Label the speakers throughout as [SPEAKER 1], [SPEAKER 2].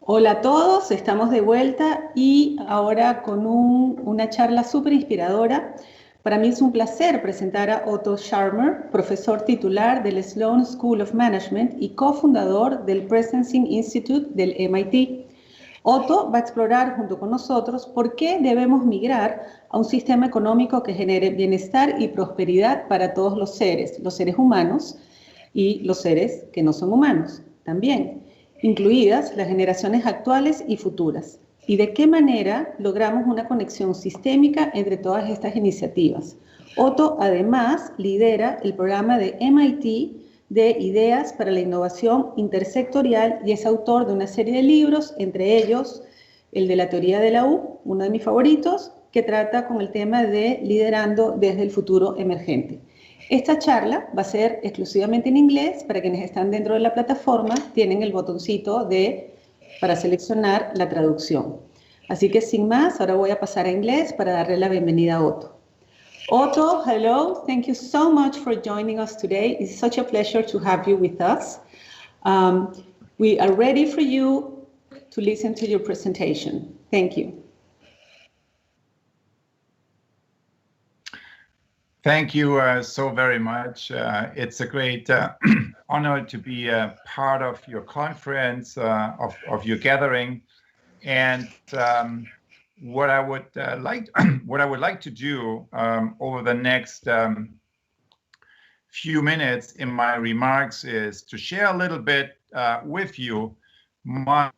[SPEAKER 1] Hola a todos, estamos de vuelta y ahora con una charla súper inspiradora. Para mí es un placer presentar a Otto Scharmer, profesor titular del Sloan School of Management y cofundador del Presencing Institute del MIT. Otto va a explorar junto con nosotros por qué debemos migrar a un sistema económico que genere bienestar y prosperidad para todos los seres humanos y los seres que no son humanos también, incluidas las generaciones actuales y futuras. ¿Y de qué manera logramos una conexión sistémica entre todas estas iniciativas? Otto además lidera el programa de MIT de Ideas para la Innovación Intersectorial y es autor de una serie de libros, entre ellos el de la teoría de la U, uno de mis favoritos, que trata con el tema de liderando desde el futuro emergente. Esta charla va a ser exclusivamente en inglés. Para quienes están dentro de la plataforma, tienen el botoncito para seleccionar la traducción. Así que sin más, ahora voy a pasar a inglés para darle la bienvenida a Otto. Otto, hello. Thank you so much for joining us today. It's such a pleasure to have you with us. We are ready for you to listen to your presentation. Thank you.
[SPEAKER 2] Thank you so very much. It's a great honor to be a part of your conference, of your gathering, and what I would like to do over the next few minutes in my remarks is to share a little bit with you my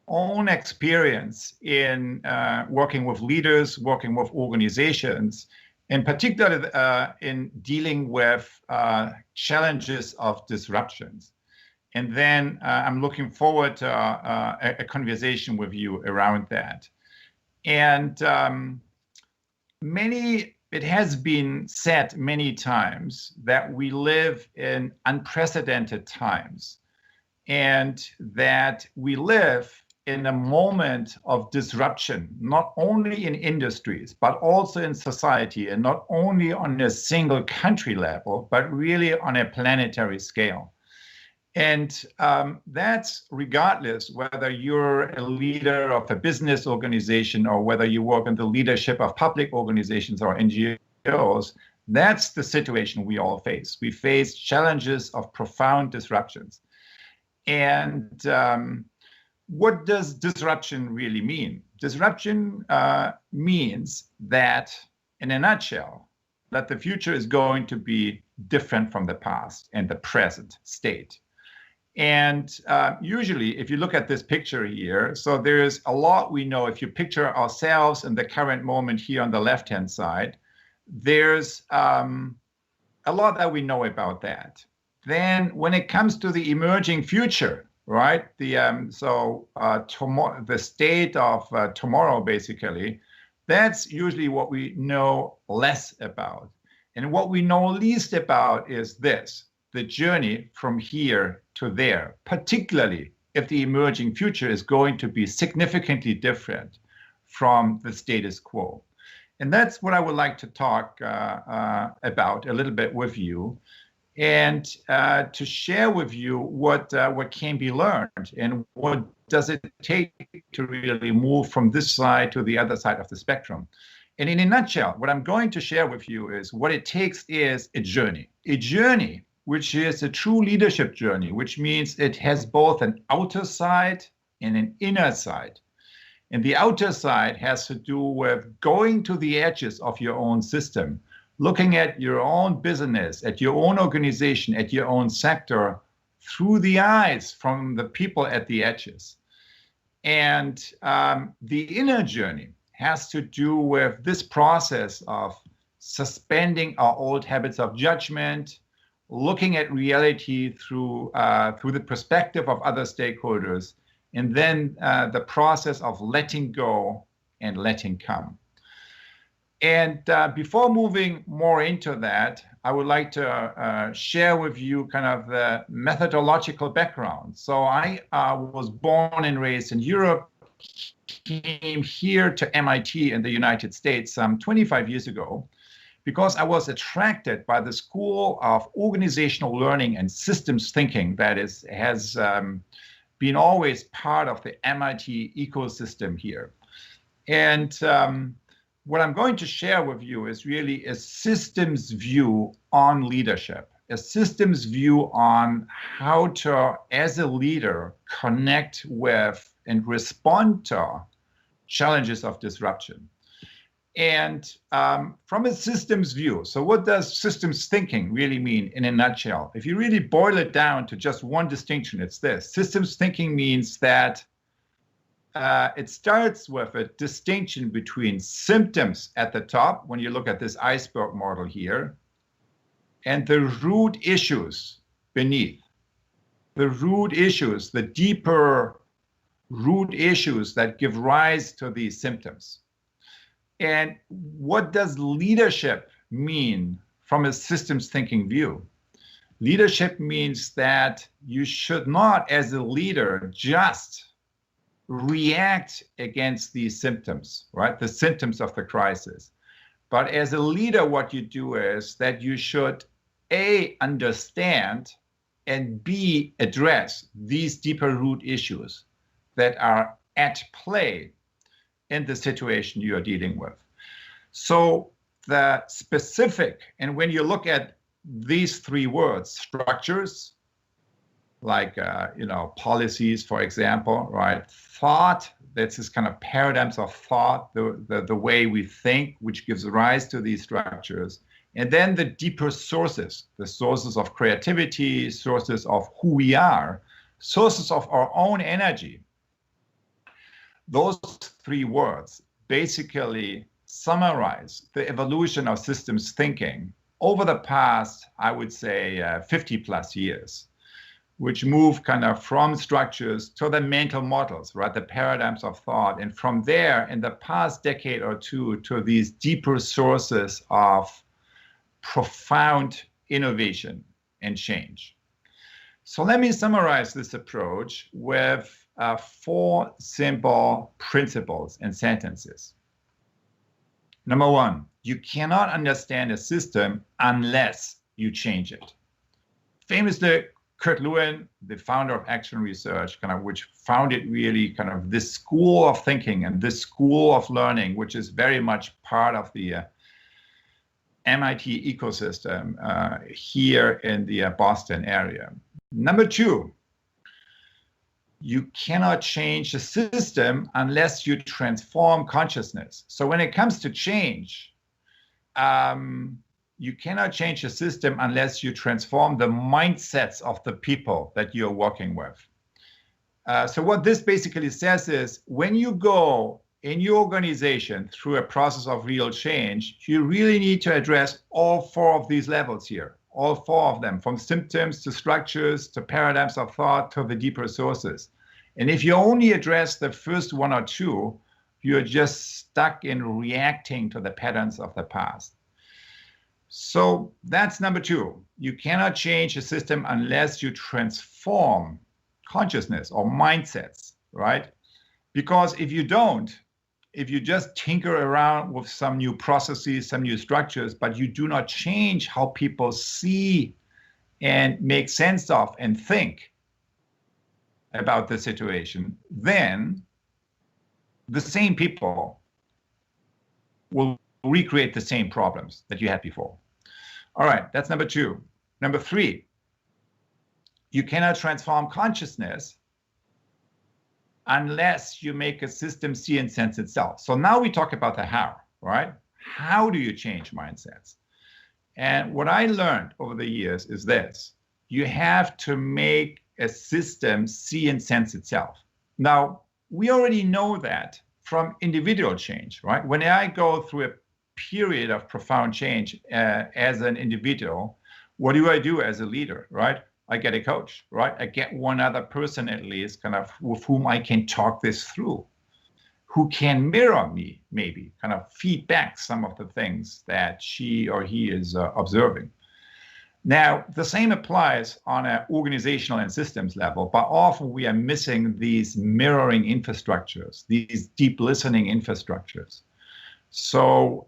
[SPEAKER 2] own experience in working with leaders, working with organizations, in particular in dealing with challenges of disruptions. And then I'm looking forward to a conversation with you around that. And it has been said many times that we live in unprecedented times, and that we live in a moment of disruption, not only in industries, but also in society, and not only on a single country level, but really on a planetary scale. And that's regardless whether you're a leader of a business organization or whether you work in the leadership of public organizations or NGOs. That's the situation we all face. We face challenges of profound disruptions. And what does disruption really mean? Disruption means that, in a nutshell, that the future is going to be different from the past and the present state. And usually, if you look at this picture here, so there's a lot we know. If you picture ourselves in the current moment here on the left-hand side, there's a lot that we know about that. Then when it comes to the emerging future, right? The state of tomorrow, basically, that's usually what we know less about. And what we know least about is this: the journey from here to there, particularly if the emerging future is going to be significantly different from the status quo. And that's what I would like to talk about a little bit with you, and to share with you what can be learned and what does it take to really move from this side to the other side of the spectrum. And in a nutshell, what I'm going to share with you is what it takes is a journey which is a true leadership journey, which means it has both an outer side and an inner side. And the outer side has to do with going to the edges of your own system, looking at your own business, at your own organization, at your own sector, through the eyes from the people at the edges. And the inner journey has to do with this process of suspending our old habits of judgment, looking at reality through the perspective of other stakeholders, and then the process of letting go and letting come. And before moving more into that, I would like to share with you kind of the methodological background. So I was born and raised in Europe, came here to MIT in the United States some 25 years ago, because I was attracted by the School of Organizational Learning and Systems Thinking that has been always part of the MIT ecosystem here. And what I'm going to share with you is really a systems view on leadership, a systems view on how to, as a leader, connect with and respond to challenges of disruption. And from a systems view, so what does systems thinking really mean in a nutshell? If you really boil it down to just one distinction, it's this. Systems thinking means that it starts with a distinction between symptoms at the top, when you look at this iceberg model here, and the root issues beneath. The root issues, the deeper root issues that give rise to these symptoms. And what does leadership mean from a systems thinking view? Leadership means that you should not, as a leader, just react against these symptoms, right? The symptoms of the crisis. But as a leader, what you do is that you should, A, understand, and B, address these deeper root issues that are at play in the situation you are dealing with. So the specific, and when you look at these three words, structures, like policies, for example, right? Thought, that's this kind of paradigms of thought, the way we think, which gives rise to these structures. And then the deeper sources, the sources of creativity, sources of who we are, sources of our own energy. Those three words basically summarize the evolution of systems thinking over the past, I would say, 50 plus years, which move kind of from structures to the mental models, right? The paradigms of thought. And from there, in the past decade or two, to these deeper sources of profound innovation and change. So let me summarize this approach with 4 simple principles and sentences. Number 1, you cannot understand a system unless you change it. Famously, Kurt Lewin, the founder of Action Research, which founded really this school of thinking and this school of learning, which is very much part of the MIT ecosystem here in the Boston area. Number 2, you cannot change the system unless you transform consciousness. So when it comes to change, you cannot change the system unless you transform the mindsets of the people that you're working with. So what this basically says is, when you go in your organization through a process of real change, you really need to address all 4 of these levels here, all 4 of them, from symptoms to structures to paradigms of thought to the deeper sources. And if you only address the first 1 or 2, you're just stuck in reacting to the patterns of the past. So that's number 2. You cannot change a system unless you transform consciousness or mindsets, right? Because if you don't, if you just tinker around with some new processes, some new structures, but you do not change how people see and make sense of and think about the situation, then the same people will recreate the same problems that you had before. All right, that's number 2. Number 3, you cannot transform consciousness unless you make a system see and sense itself. So now we talk about the how, right? How do you change mindsets? And what I learned over the years is this: you have to make a system see and sense itself. Now, we already know that from individual change, right? When I go through a period of profound change as an individual, what do I do as a leader, right? I get a coach, right? I get one other person at least with whom I can talk this through, who can mirror me, maybe feedback some of the things that she or he is observing. Now, the same applies on an organizational and systems level, but often we are missing these mirroring infrastructures, these deep listening infrastructures. So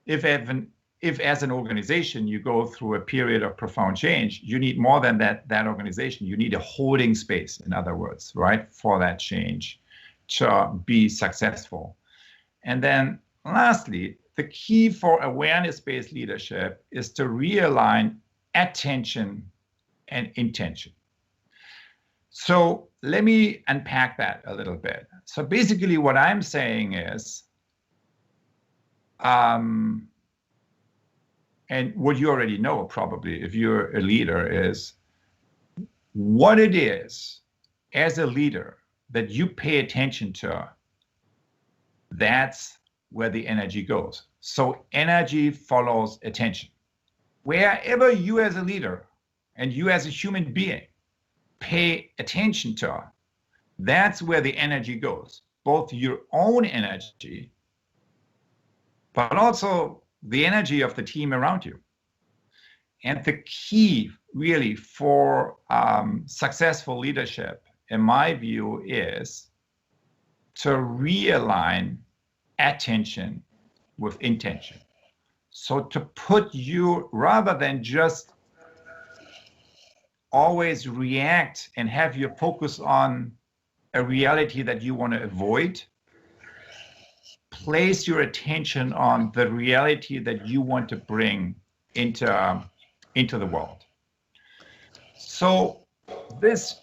[SPEAKER 2] if I have an if as an organization you go through a period of profound change, you need more than that organization. You need a holding space, in other words, right, for that change to be successful. And then lastly, the key for awareness-based leadership is to realign attention and intention. So let me unpack that a little bit. So basically what I'm saying is, and what you already know probably if you're a leader, is what it is as a leader that you pay attention to, that's where the energy goes. So energy follows attention. Wherever you as a leader and you as a human being pay attention to, that's where the energy goes. Both your own energy, but also the energy of the team around you. And the key really for successful leadership, in my view, is to realign attention with intention. So to put you, rather than just always react and have your focus on a reality that you want to avoid, place your attention on the reality that you want to bring into the world. So this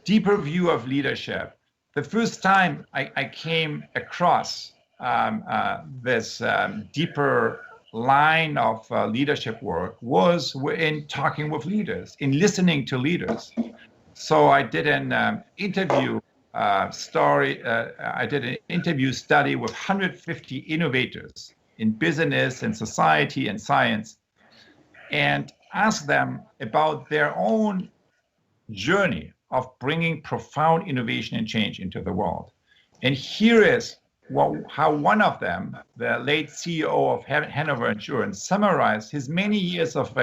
[SPEAKER 2] deeper view of leadership, the first time I came across this deeper line of leadership work was in talking with leaders, in listening to leaders. So I did an interview study with 150 innovators in business and society and science, and asked them about their own journey of bringing profound innovation and change into the world. And here is how one of them, the late CEO of Hanover Insurance, summarized his many years of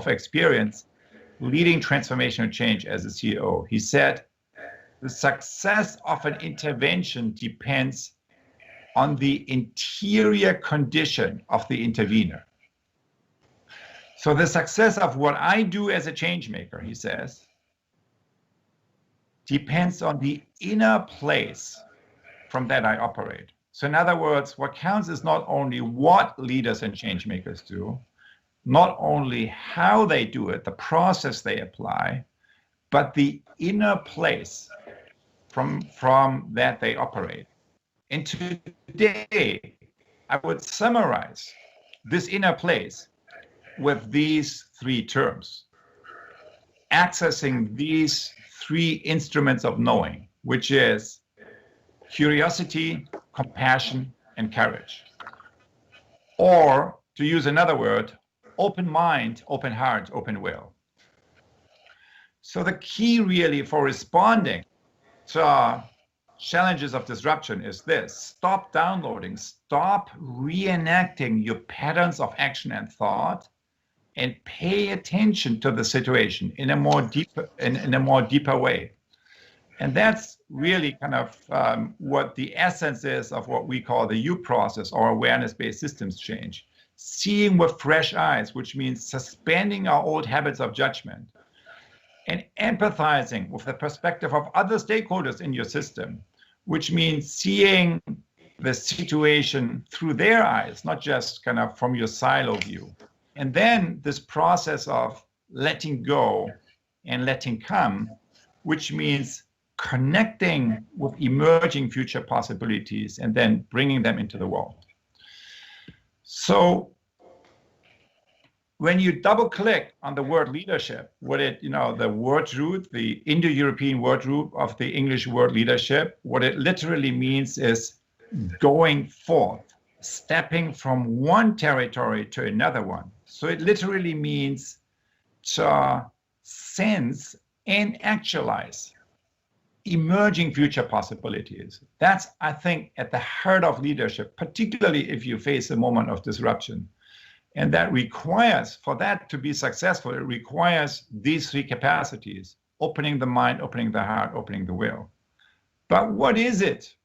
[SPEAKER 2] experience leading transformational change as a CEO. He said, "The success of an intervention depends on the interior condition of the intervener." So the success of what I do as a change maker, he says, depends on the inner place from that I operate. So in other words, what counts is not only what leaders and change makers do, not only how they do it, the process they apply, but the inner place from that they operate. And today, I would summarize this inner place with these three terms: accessing these three instruments of knowing, which is curiosity, compassion, and courage. Or, to use another word, open mind, open heart, open will. So the key really for responding to challenges of disruption is this: stop downloading, stop reenacting your patterns of action and thought, and pay attention to the situation in a more deeper way. And that's really kind of what the essence is of what we call the U process, or awareness-based systems change. Seeing with fresh eyes, which means suspending our old habits of judgment, and empathizing with the perspective of other stakeholders in your system, which means seeing the situation through their eyes, not just kind of from your silo view. And then this process of letting go and letting come, which means connecting with emerging future possibilities and then bringing them into the world. So when you double click on the word leadership, the word root, the Indo-European word root of the English word leadership, what it literally means is going forth, stepping from one territory to another one. So it literally means to sense and actualize emerging future possibilities. That's, I think, at the heart of leadership, particularly if you face a moment of disruption. And that requires, for that to be successful, it requires these three capacities: opening the mind, opening the heart, opening the will. But what is it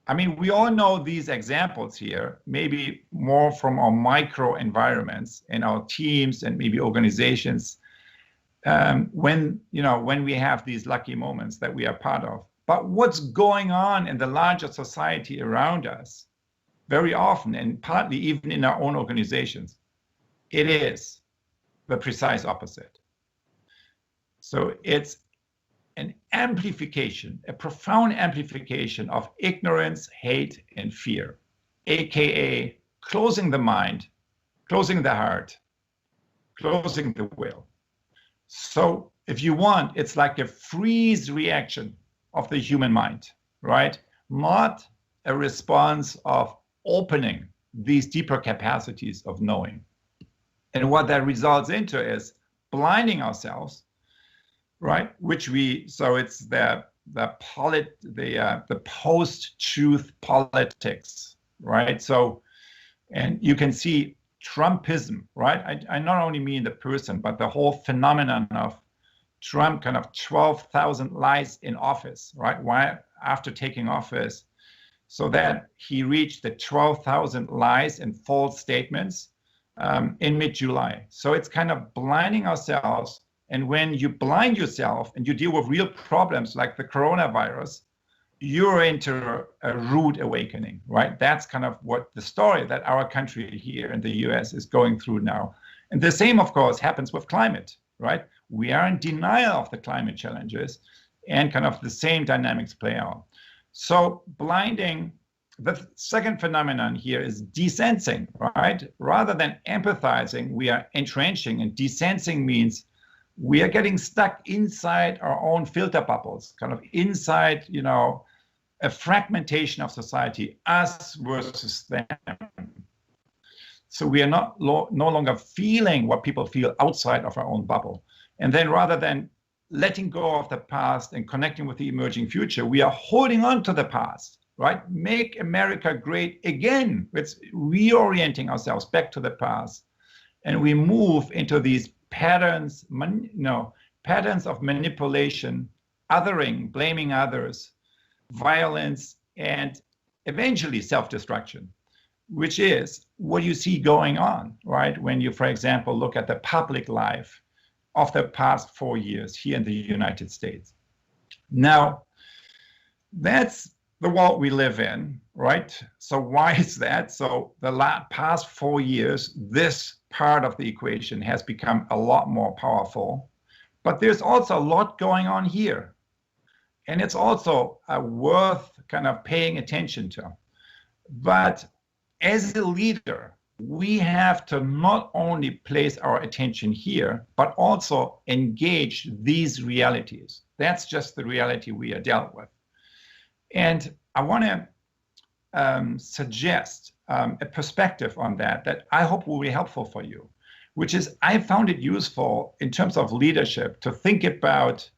[SPEAKER 2] I mean, we all know these examples here, maybe more from our micro environments and our teams and maybe organizations, when we have these lucky moments that we are part of. But what's going on in the larger society around us, very often, and partly even in our own organizations, it is the precise opposite. So it's an amplification, a profound amplification of ignorance, hate, and fear, aka closing the mind, closing the heart, closing the will. So if you want, it's like a freeze reaction of the human mind, right? Not a response of opening these deeper capacities of knowing. And what that results into is blinding ourselves, right? So it's the post-truth politics, right? So, and you can see Trumpism, right? I not only mean the person, but the whole phenomenon of Trump kind of 12,000 lies in office, right? Why after taking office, so that he reached the 12,000 lies and false statements in mid-July. So it's kind of blinding ourselves. And when you blind yourself and you deal with real problems like the coronavirus, you're into a rude awakening, right? That's kind of what the story that our country here in the US is going through now. And the same, of course, happens with climate, right? We are in denial of the climate challenges, and kind of the same dynamics play out. So blinding, the second phenomenon here is desensing, right? Rather than empathizing, we are entrenching, and desensing means we are getting stuck inside our own filter bubbles, kind of inside, a fragmentation of society, us versus them. So we are no longer feeling what people feel outside of our own bubble. And then rather than letting go of the past and connecting with the emerging future, we are holding on to the past, right? Make America great again. It's reorienting ourselves back to the past. And we move into these patterns, patterns of manipulation, othering, blaming others, violence, and eventually self-destruction, which is what you see going on, right? When you, for example, look at the public life of the past 4 years here in the United States. Now, that's the world we live in, right? So why is that? So the past 4 years, this part of the equation has become a lot more powerful, but there's also a lot going on here. And it's also worth kind of paying attention to. But as a leader, we have to not only place our attention here, but also engage these realities. That's just the reality we are dealt with. And I want to suggest a perspective on that I hope will be helpful for you, which is I found it useful in terms of leadership to think about,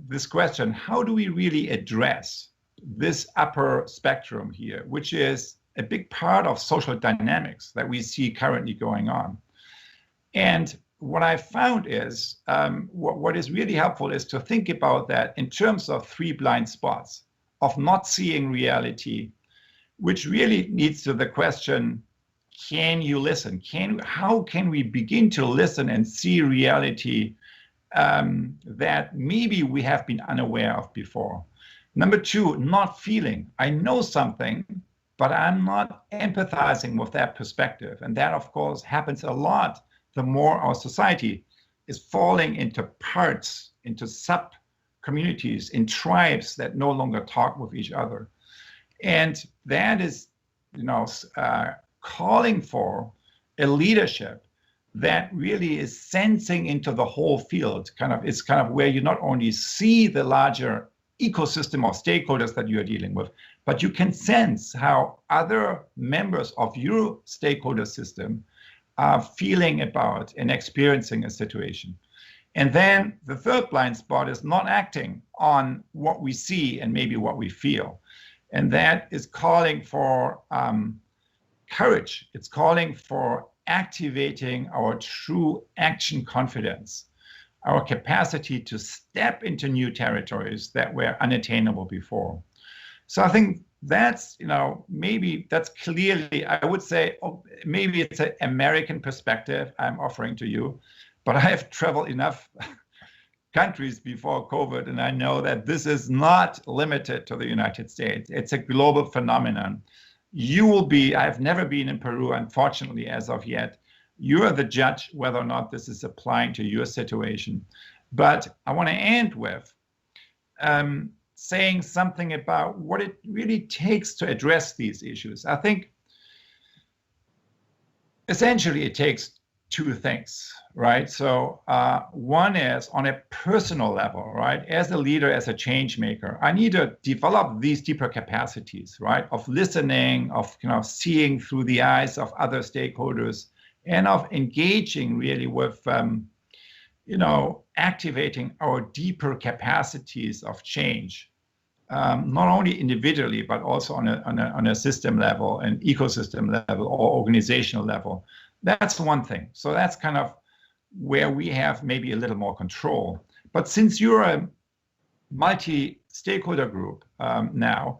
[SPEAKER 2] this question: how do we really address this upper spectrum here, which is a big part of social dynamics that we see currently going on? And what I found is, what is really helpful is to think about that in terms of 3 blind spots of not seeing reality, which really leads to the question, can you listen? How can we begin to listen and see reality that maybe we have been unaware of before? Number 2, not feeling. I know something, but I'm not empathizing with that perspective. And that, of course, happens a lot the more our society is falling into parts, into sub-communities, in tribes that no longer talk with each other. And that is, calling for a leadership that really is sensing into the whole field. It's kind of where you not only see the larger ecosystem of stakeholders that you are dealing with, but you can sense how other members of your stakeholder system are feeling about and experiencing a situation. And then the third blind spot is not acting on what we see and maybe what we feel. And that is calling for courage. It's calling for activating our true action confidence, our capacity to step into new territories that were unattainable before. So I think That's, maybe that's clearly, I would say, maybe it's an American perspective I'm offering to you, but I have traveled enough countries before COVID, and I know that this is not limited to the United States. It's a global phenomenon. You will be, I've never been in Peru, unfortunately, as of yet. You are the judge whether or not this is applying to your situation. But I want to end with saying something about what it really takes to address these issues. I think essentially it takes two things, right? So one is on a personal level, right? As a leader, as a change maker, I need to develop these deeper capacities, right? Of listening, of seeing through the eyes of other stakeholders, and of engaging really with activating our deeper capacities of change. Not only individually, but also on a system level, an ecosystem level, or organizational level. That's one thing. So that's kind of where we have maybe a little more control. But since you're a multi-stakeholder group now,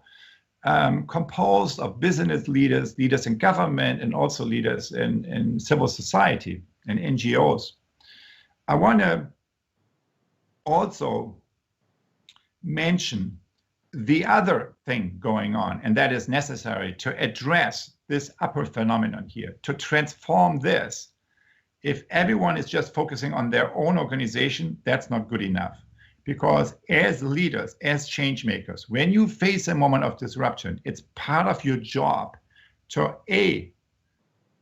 [SPEAKER 2] composed of business leaders, leaders in government, and also leaders in civil society and NGOs, I want to also mention the other thing going on, and that is necessary to address this upper phenomenon here, to transform this. If everyone is just focusing on their own organization, that's not good enough. Because as leaders, as change makers, when you face a moment of disruption, it's part of your job to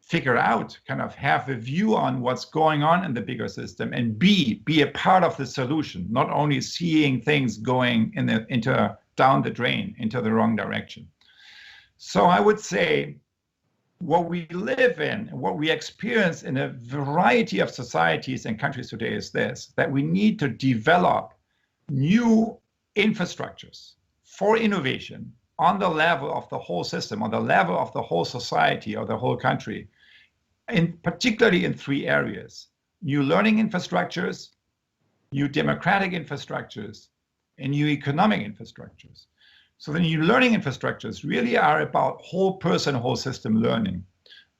[SPEAKER 2] figure out, kind of have a view on what's going on in the bigger system, and be a part of the solution, not only seeing things going down the drain, into the wrong direction. So I would say what we live in, what we experience in a variety of societies and countries today is this, that we need to develop new infrastructures for innovation on the level of the whole system, on the level of the whole society or the whole country, and particularly in three areas: new learning infrastructures, new democratic infrastructures, and new economic infrastructures. So the new learning infrastructures really are about whole person, whole system learning.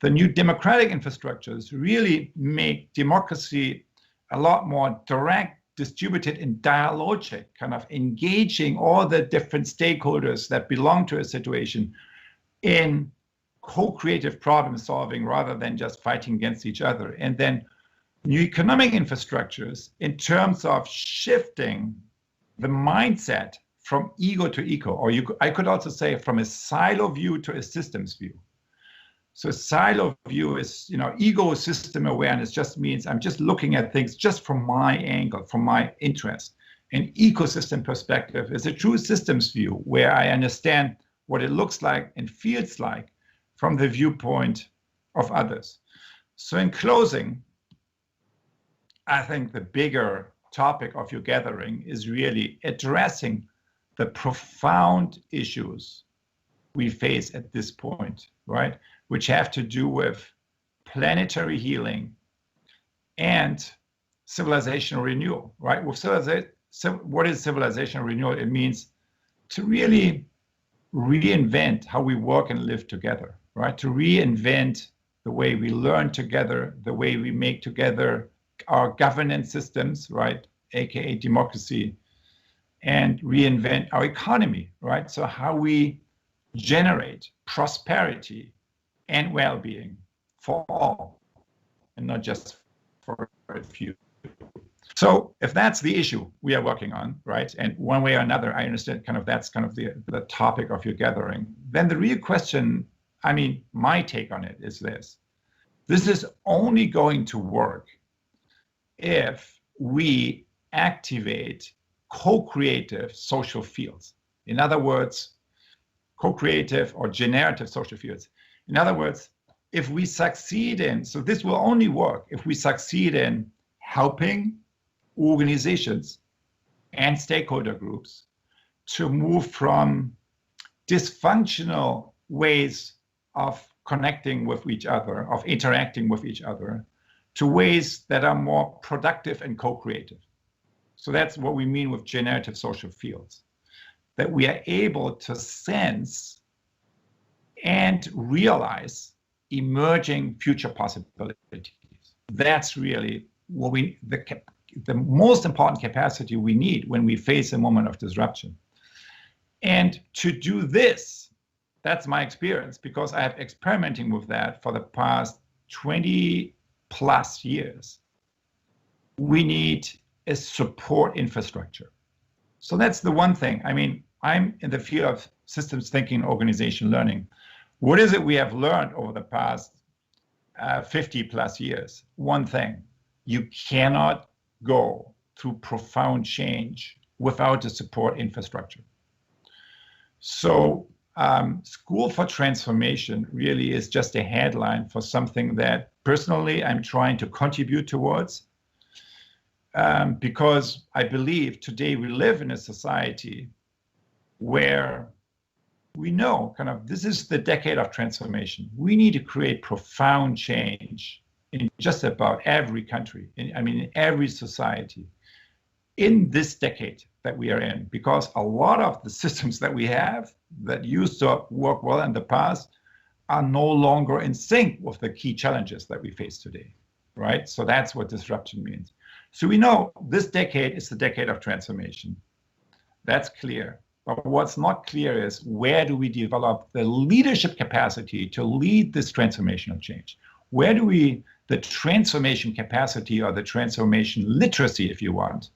[SPEAKER 2] The new democratic infrastructures really make democracy a lot more direct, distributed, and dialogic, kind of engaging all the different stakeholders that belong to a situation in co-creative problem solving rather than just fighting against each other. And then new economic infrastructures in terms of shifting the mindset from ego to eco, or I could also say from a silo view to a systems view. So silo view is, ego system awareness just means I'm just looking at things just from my angle, from my interest. An ecosystem perspective is a true systems view where I understand what it looks like and feels like from the viewpoint of others. So in closing, I think the bigger topic of your gathering is really addressing the profound issues we face at this point, right? Which have to do with planetary healing and civilizational renewal, right? With what is civilizational renewal? It means to really reinvent how we work and live together, right? To reinvent the way we learn together, the way we make together our governance systems, right? AKA democracy, and reinvent our economy, right? So how we generate prosperity and well-being for all, and not just for a few. So if that's the issue we are working on, right, and one way or another, I understand that's kind of the topic of your gathering, then the real question, my take on it is this. This is only going to work if we activate co-creative social fields. In other words, co-creative or generative social fields. In other words, if we succeed so this will only work if we succeed in helping organizations and stakeholder groups to move from dysfunctional ways of connecting with each other, of interacting with each other, to ways that are more productive and co-creative. So that's what we mean with generative social fields, that we are able to sense and realize emerging future possibilities. That's really what the most important capacity we need when we face a moment of disruption. And to do this, that's my experience, because I have experimenting with that for the past 20 plus years. We need a support infrastructure. So that's the one thing. I mean, I'm in the field of systems thinking, organization learning. What is it we have learned over the past 50 plus years? One thing: you cannot go through profound change without a support infrastructure. So School for Transformation really is just a headline for something that personally I'm trying to contribute towards, because I believe today we live in a society where we know kind of this is the decade of transformation. We need to create profound change in just about every country, in every society in this decade that we are in, because a lot of the systems that we have that used to work well in the past are no longer in sync with the key challenges that we face today, right? So that's what disruption means. So we know this decade is the decade of transformation. That's clear. But what's not clear is, where do we develop the leadership capacity to lead this transformational change? Where do we, the transformation capacity or the transformation literacy, if you want,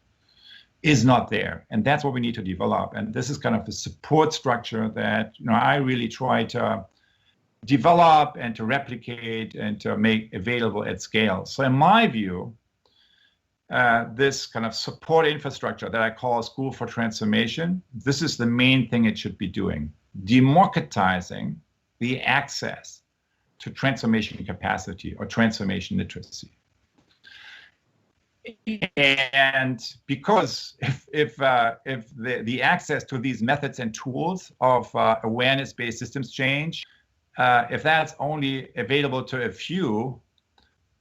[SPEAKER 2] is not there. And that's what we need to develop. And this is kind of the support structure that I really try to develop and to replicate and to make available at scale. So in my view, this kind of support infrastructure that I call School for Transformation, this is the main thing it should be doing: democratizing the access to transformation capacity or transformation literacy. And because if the access to these methods and tools of awareness-based systems change, if that's only available to a few,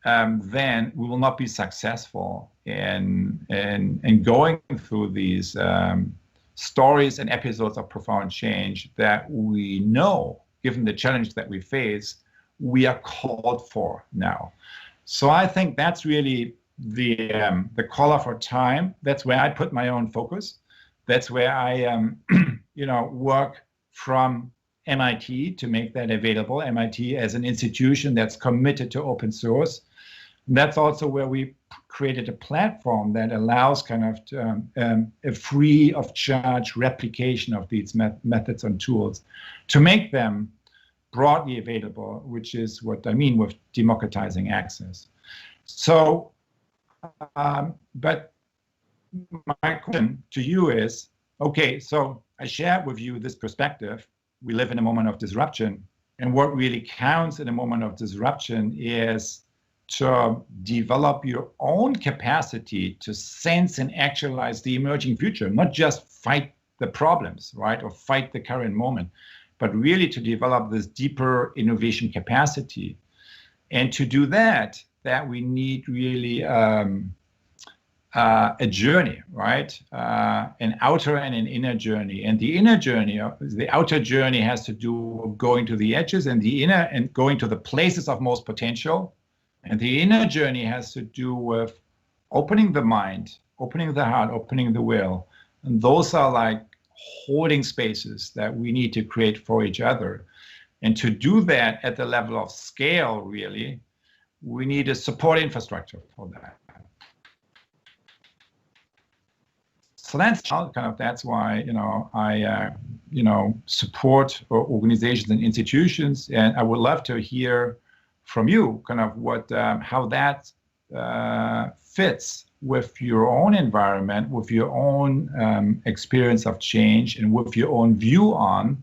[SPEAKER 2] then we will not be successful in going through these stories and episodes of profound change that we know, given the challenge that we face, we are called for now. So I think that's really the call for time. That's where I put my own focus. That's where I work from MIT to make that available. MIT as an institution that's committed to open source. That's also where we created a platform that allows kind of a free of charge replication of these methods and tools to make them broadly available, which is what I mean with democratizing access. So, but my question to you is, okay, so I shared with you this perspective. We live in a moment of disruption, and what really counts in a moment of disruption is to develop your own capacity to sense and actualize the emerging future, not just fight the problems, right, or fight the current moment, but really to develop this deeper innovation capacity. And to do that we need really a journey, right? An outer and an inner journey. And the inner journey, the outer journey has to do with going to the edges, and the inner and going to the places of most potential. And the inner journey has to do with opening the mind, opening the heart, opening the will. And those are like holding spaces that we need to create for each other. And to do that at the level of scale, really, we need a support infrastructure for that. So that's why I support organizations and institutions, and I would love to hear from you kind of what how that fits with your own environment, with your own experience of change, and with your own view on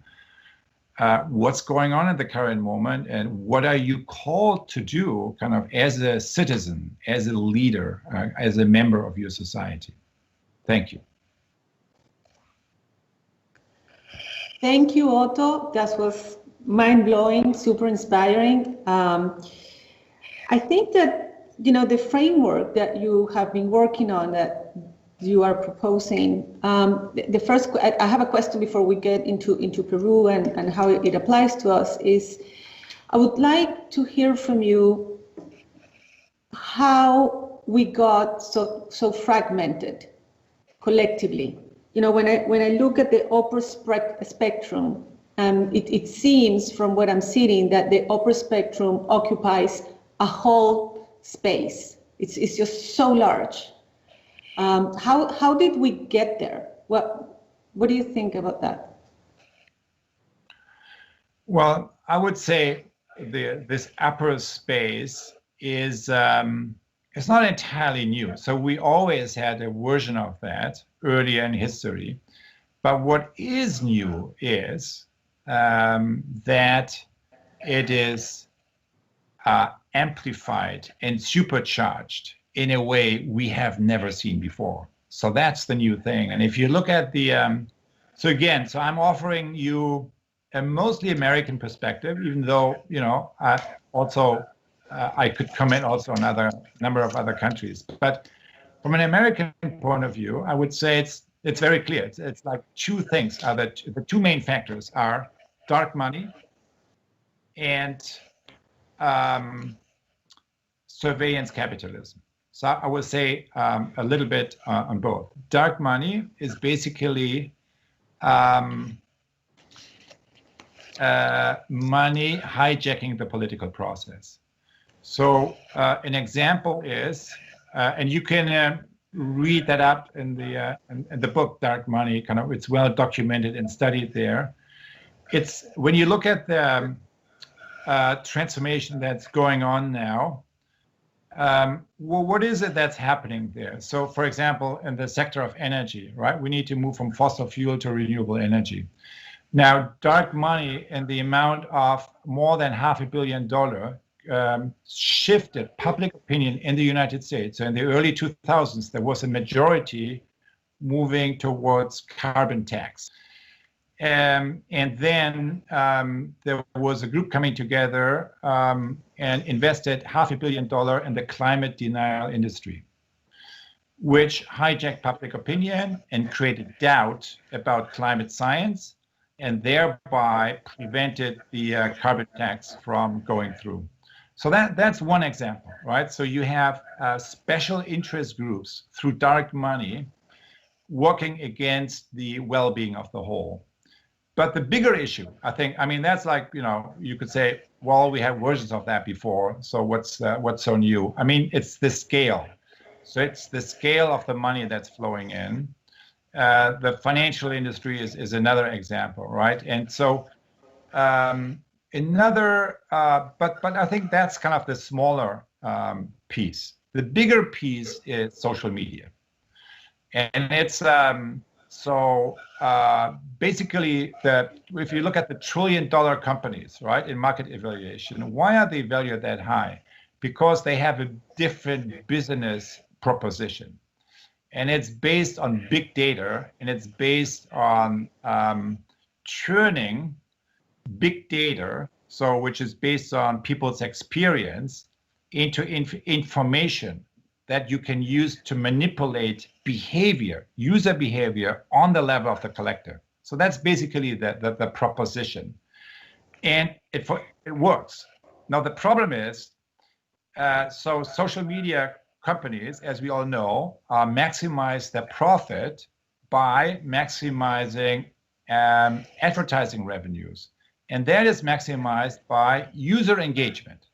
[SPEAKER 2] what's going on at the current moment, and what are you called to do kind of as a citizen, as a leader, as a member of your society. Thank you.
[SPEAKER 1] Thank you, Otto. That was mind-blowing, super inspiring. I think that, the framework that you have been working on, that you are proposing. The first, I have a question before we get into Peru and how it applies to us is, I would like to hear from you how we got so fragmented collectively. You know, when I look at the upper spectrum, it seems from what I'm seeing that the upper spectrum occupies a whole space. It's just so large. How did we get there? What do you think about that?
[SPEAKER 2] Well, I would say this upper space is it's not entirely new. So we always had a version of that earlier in history. But what is new is that it is amplified and supercharged in a way we have never seen before. So that's the new thing. And if you look at the, so I'm offering you a mostly American perspective, even though, you know, I could comment also on a number of other countries. But from an American point of view, I would say it's very clear. It's like two things are the two main factors are dark money and surveillance capitalism. So I would say a little bit on both. Dark money is basically money hijacking the political process. So an example is, and you can read that up in the book Dark Money. Kind of, it's well documented and studied there. It's when you look at the transformation that's going on now. Well, what is it that's happening there? So, for example, in the sector of energy, right? We need to move from fossil fuel to renewable energy. Now, dark money and the amount of more than $500 million shifted public opinion in the United States. So in the early 2000s, there was a majority moving towards carbon tax. And then there was a group coming together and invested $500 million in the climate denial industry, which hijacked public opinion and created doubt about climate science, and thereby prevented the carbon tax from going through. So that's one example, right? So you have special interest groups through dark money working against the well-being of the whole. But the bigger issue, I think, I mean, that's like, you know, you could say, well, we have versions of that before, so what's so new? I mean, it's the scale. So it's the scale of the money that's flowing in. The financial industry is another example, right? And so but I think that's kind of the smaller piece. The bigger piece is social media. And it's, basically, if you look at the trillion-dollar companies, right, in market evaluation, why are they valued that high? Because they have a different business proposition. And it's based on big data, and it's based on turning big data, so which is based on people's experience, into information that you can use to manipulate behavior, user behavior on the level of the collector. So that's basically the proposition. And it works. Now, the problem is, so social media companies, as we all know, maximize their profit by maximizing advertising revenues. And that is maximized by user engagement.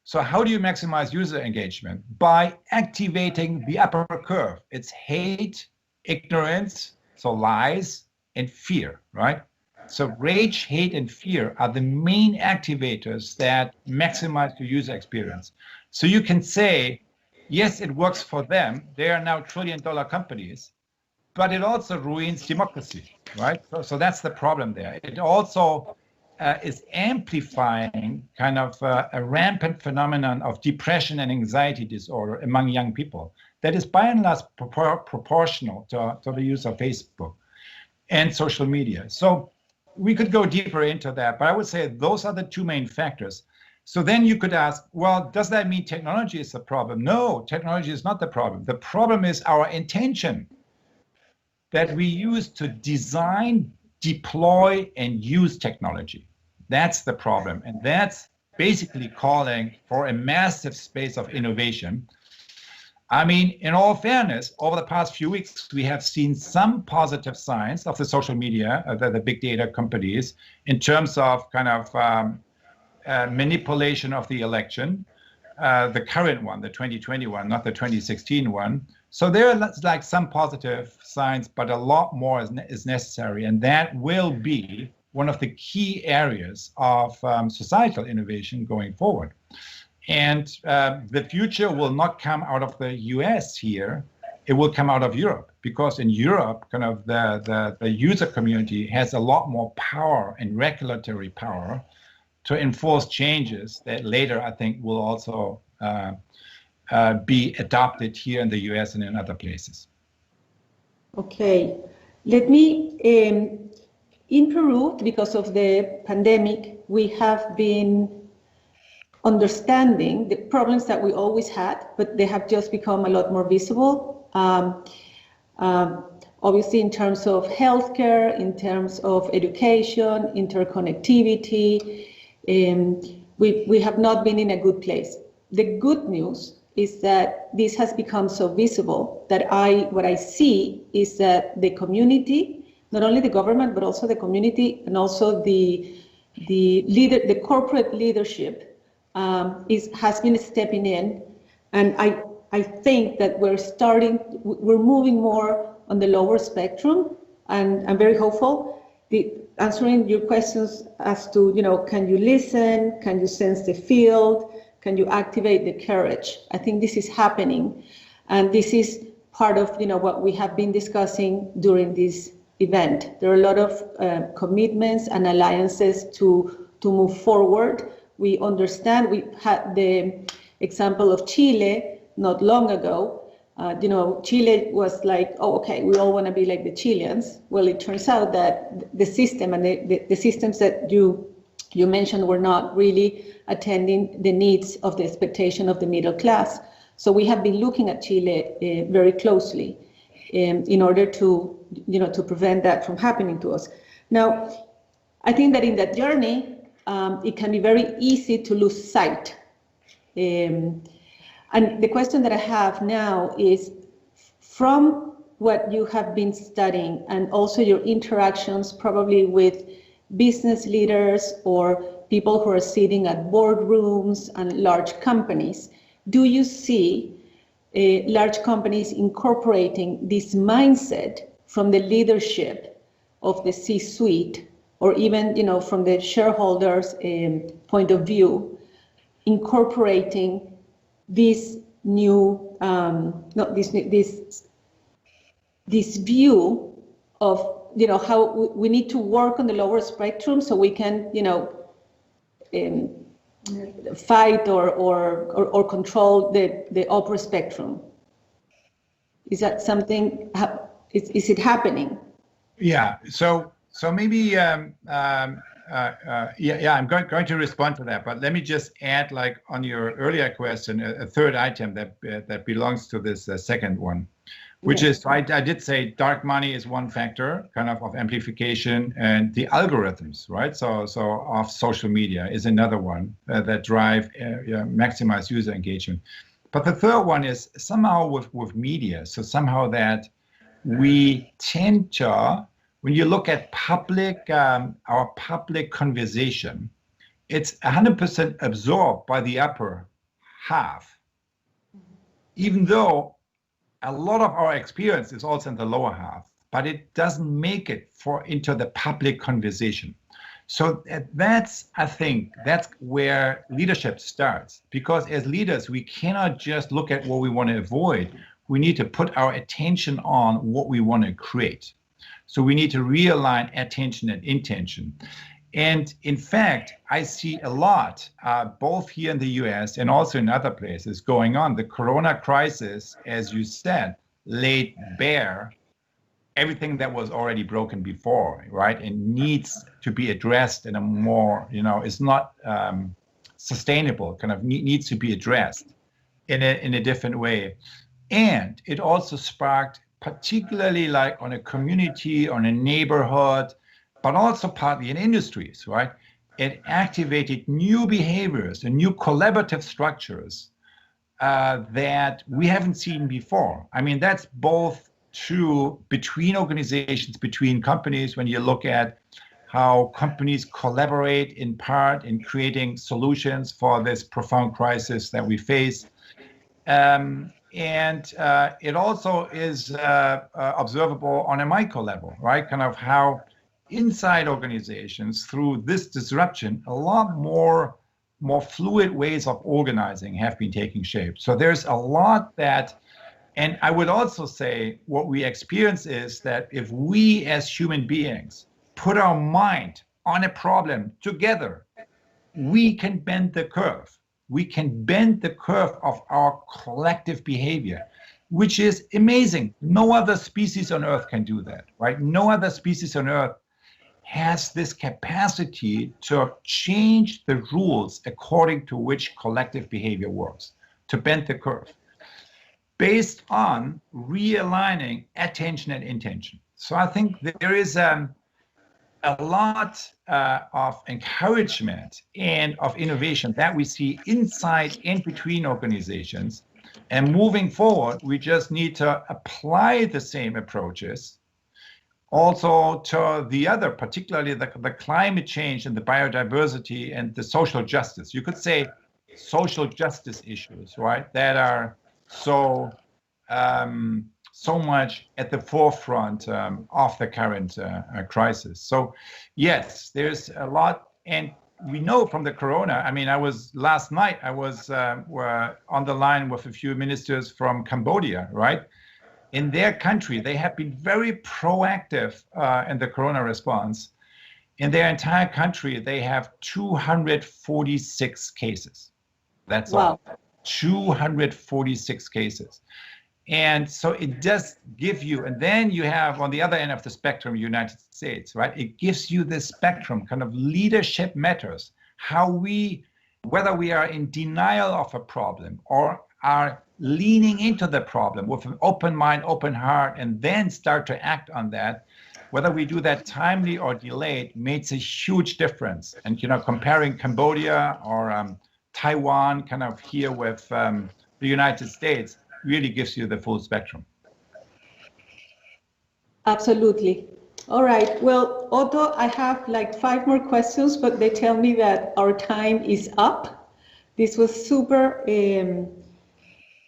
[SPEAKER 2] So how do you maximize user engagement? By activating the upper curve. It's hate, ignorance, so lies, and fear, right? So rage, hate, and fear are the main activators that maximize the user experience. So you can say, yes, it works for them. They are now trillion-dollar companies, but it also ruins democracy, right? So that's the problem there. It also is amplifying kind of a rampant phenomenon of depression and anxiety disorder among young people that is by and large proportional to the use of Facebook and social media. So we could go deeper into that, but I would say those are the two main factors. So then you could ask, well, does that mean technology is the problem? No, technology is not the problem. The problem is our intention that we use to design, deploy, and use technology. That's the problem. And that's basically calling for a massive space of innovation. I mean, in all fairness, over the past few weeks, we have seen some positive signs of the social media, the big data companies, in terms of kind of manipulation of the election, the current one, the 2021, not the 2016 one. So there are like some positive signs, but a lot more is necessary. And that will be one of the key areas of societal innovation going forward. And the future will not come out of the US here. It will come out of Europe, because in Europe, kind of the user community has a lot more power and regulatory power to enforce changes that later, I think, will also be adopted here in the US and in other places.
[SPEAKER 1] Okay, let me, in Peru, because of the pandemic, we have been understanding the problems that we always had, but they have just become a lot more visible. Obviously, in terms of healthcare, in terms of education, interconnectivity, we have not been in a good place. The good news is that this has become so visible that what I see is that the community, not only the government, but also the community and also the corporate leadership has been stepping in. And I think that we're moving more on the lower spectrum, and I'm very hopeful. Answering your questions as to, can you listen? Can you sense the field? Can you activate the courage? I think this is happening. And this is part of, what we have been discussing during this event. There are a lot of commitments and alliances to move forward. We understand. We had the example of Chile not long ago. Chile was like, oh, okay, we all want to be like the Chileans. Well, it turns out that the system and the systems that you mentioned were not really attending the needs of the expectation of the middle class. So we have been looking at Chile very closely in order to prevent that from happening to us. Now, I think that in that journey, it can be very easy to lose sight. And the question that I have now is, from what you have been studying and also your interactions probably with business leaders or people who are sitting at boardrooms and large companies, do you see large companies incorporating this mindset from the leadership of the C-suite, or even from the shareholders' point of view, incorporating this new, this view of how we need to work on the lower spectrum so we can fight or control the upper spectrum? Is that something? Is it happening?
[SPEAKER 2] Yeah. So maybe I'm going to respond to that, but let me just add, like on your earlier question, a third item that belongs to this second one, which is, I did say dark money is one factor, kind of amplification, and the algorithms, right? So of social media is another one that drive maximize user engagement. But the third one is somehow with media. So somehow that we tend to, when you look at our public conversation, it's 100% absorbed by the upper half, even though a lot of our experience is also in the lower half, but it doesn't make it into the public conversation. So I think that's where leadership starts, because as leaders, we cannot just look at what we want to avoid. We need to put our attention on what we want to create. So we need to realign attention and intention. And in fact, I see a lot, both here in the US and also in other places going on. The Corona crisis, as you said, laid bare everything that was already broken before, right? And needs to be addressed in a more, it's not sustainable, kind of needs to be addressed in a different way. And it also sparked, particularly like on a community, on a neighborhood, but also partly in industries, right? It activated new behaviors and new collaborative structures that we haven't seen before. I mean, that's both true between organizations, between companies, when you look at how companies collaborate in part in creating solutions for this profound crisis that we face. And it also is observable on a micro level, right? Kind of how inside organizations, through this disruption, a lot more fluid ways of organizing have been taking shape. So there's a lot that, and I would also say what we experience is that if we as human beings put our mind on a problem together, we can bend the curve. We can bend the curve of our collective behavior, which is amazing. No other species on Earth can do that, right? No other species on Earth has this capacity to change the rules according to which collective behavior works, to bend the curve, based on realigning attention and intention. So I think there is a lot of encouragement and of innovation that we see inside and between organizations. And moving forward, we just need to apply the same approaches also to the other, particularly the climate change and the biodiversity and the social justice. You could say social justice issues, right, that are so much at the forefront of the current crisis. So yes, there's a lot, and we know from the corona, I mean, last night I was on the line with a few ministers from Cambodia, right? In their country, they have been very proactive in the corona response. In their entire country, they have 246 cases. That's all. 246 cases. And so it does give you, and then you have on the other end of the spectrum, United States, right? It gives you this spectrum, kind of leadership matters, whether we are in denial of a problem or are leaning into the problem with an open mind, open heart, and then start to act on that. Whether we do that timely or delayed makes a huge difference. And, comparing Cambodia or Taiwan kind of here with the United States really gives you the full spectrum.
[SPEAKER 1] Absolutely. All right. Well, Otto, I have like 5 more questions, but they tell me that our time is up. This was super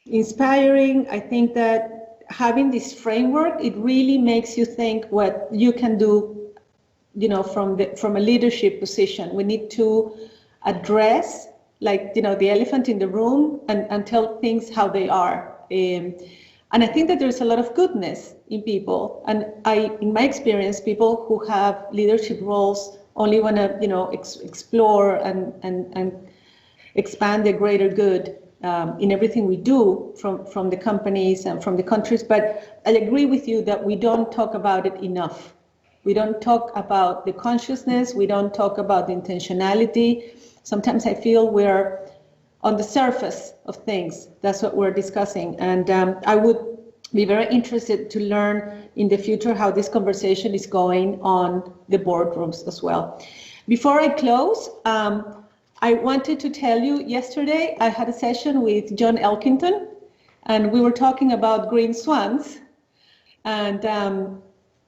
[SPEAKER 1] inspiring. I think that having this framework, it really makes you think what you can do, from a leadership position. We need to address, the elephant in the room and tell things how they are. And I think that there's a lot of goodness in people. And in my experience, people who have leadership roles only want to, explore and expand the greater good in everything we do from the companies and from the countries. But I agree with you that we don't talk about it enough. We don't talk about the consciousness. We don't talk about the intentionality. Sometimes I feel we're on the surface of things. That's what we're discussing. And I would be very interested to learn in the future how this conversation is going on the boardrooms as well. Before I close, I wanted to tell you, yesterday I had a session with John Elkington, and we were talking about green swans. And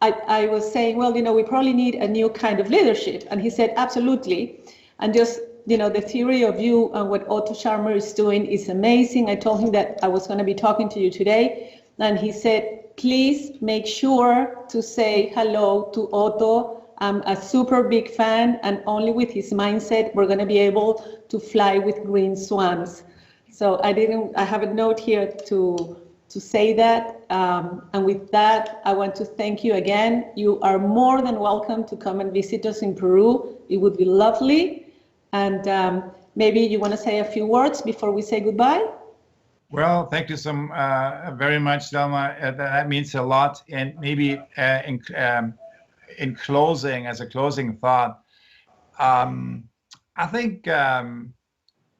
[SPEAKER 1] I was saying, well, we probably need a new kind of leadership. And he said, absolutely. And just, the theory of you and what Otto Scharmer is doing is amazing. I told him that I was going to be talking to you today. And he said, please make sure to say hello to Otto. I'm a super big fan, and only with his mindset, we're going to be able to fly with green swans. So I have a note here to say that. And with that, I want to thank you again. You are more than welcome to come and visit us in Peru. It would be lovely. And maybe you want to say a few words before we say goodbye?
[SPEAKER 2] Well, thank you very much, Selma. That means a lot. And maybe in closing, as a closing thought, I think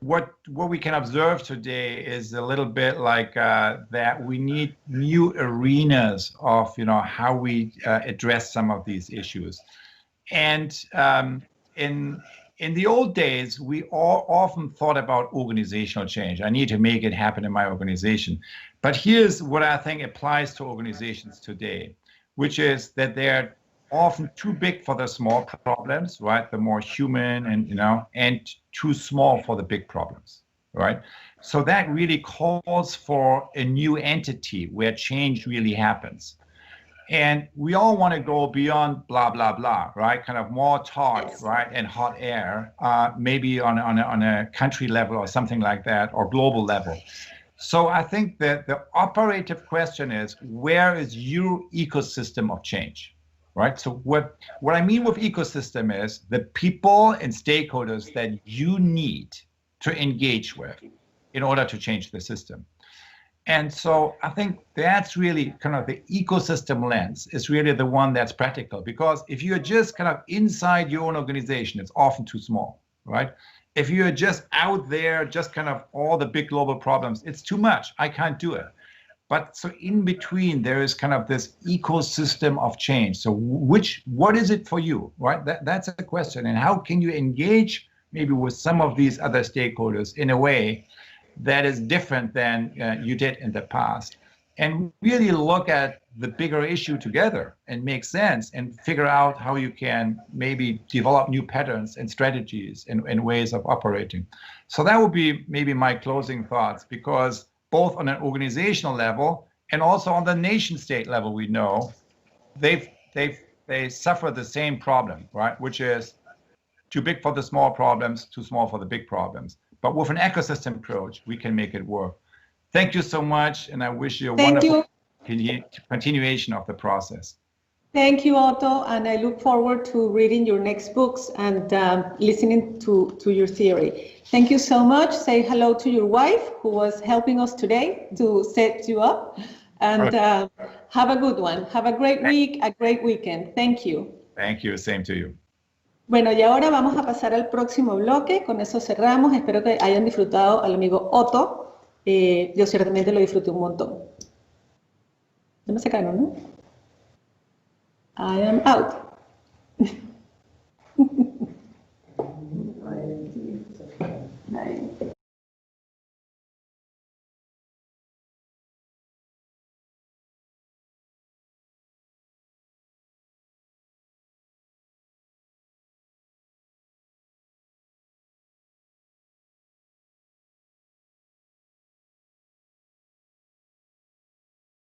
[SPEAKER 2] what we can observe today is a little bit like that we need new arenas of how we address some of these issues. And in the old days, we all often thought about organizational change. I need to make it happen in my organization. But here's what I think applies to organizations today, which is that they're often too big for the small problems, right? The more human and too small for the big problems, right? So that really calls for a new entity where change really happens. And we all want to go beyond blah, blah, blah, right? Kind of more talk, yes, right? And hot air, maybe on a country level or something like that, or global level. So I think that the operative question is, where is your ecosystem of change? Right. So what I mean with ecosystem is the people and stakeholders that you need to engage with in order to change the system. And so I think that's really kind of the ecosystem lens is really the one that's practical, because if you're just kind of inside your own organization, it's often too small, right? If you're just out there, just kind of all the big global problems, it's too much. I can't do it. But so in between, there is kind of this ecosystem of change. So what is it for you, right? That's a question. And how can you engage maybe with some of these other stakeholders in a way that is different than you did in the past? And really look at the bigger issue together and make sense and figure out how you can maybe develop new patterns and strategies and ways of operating. So that would be maybe my closing thoughts, because both on an organizational level and also on the nation state level, we know they suffer the same problem, right? Which is too big for the small problems, too small for the big problems. But with an ecosystem approach, we can make it work. Thank you so much, and I wish you a wonderful continuation of the process.
[SPEAKER 1] Thank you, Otto, and I look forward to reading your next books and listening to your theory. Thank you so much. Say hello to your wife, who was helping us today to set you up. And have a good one. Have a great week, a great weekend. Thank you.
[SPEAKER 2] Thank you. Same to you.
[SPEAKER 1] Bueno, y ahora vamos a pasar al próximo bloque. Con eso cerramos. Espero que hayan disfrutado al amigo Otto. Yo ciertamente lo disfruté un montón. No me sacaron, ¿no? I am out.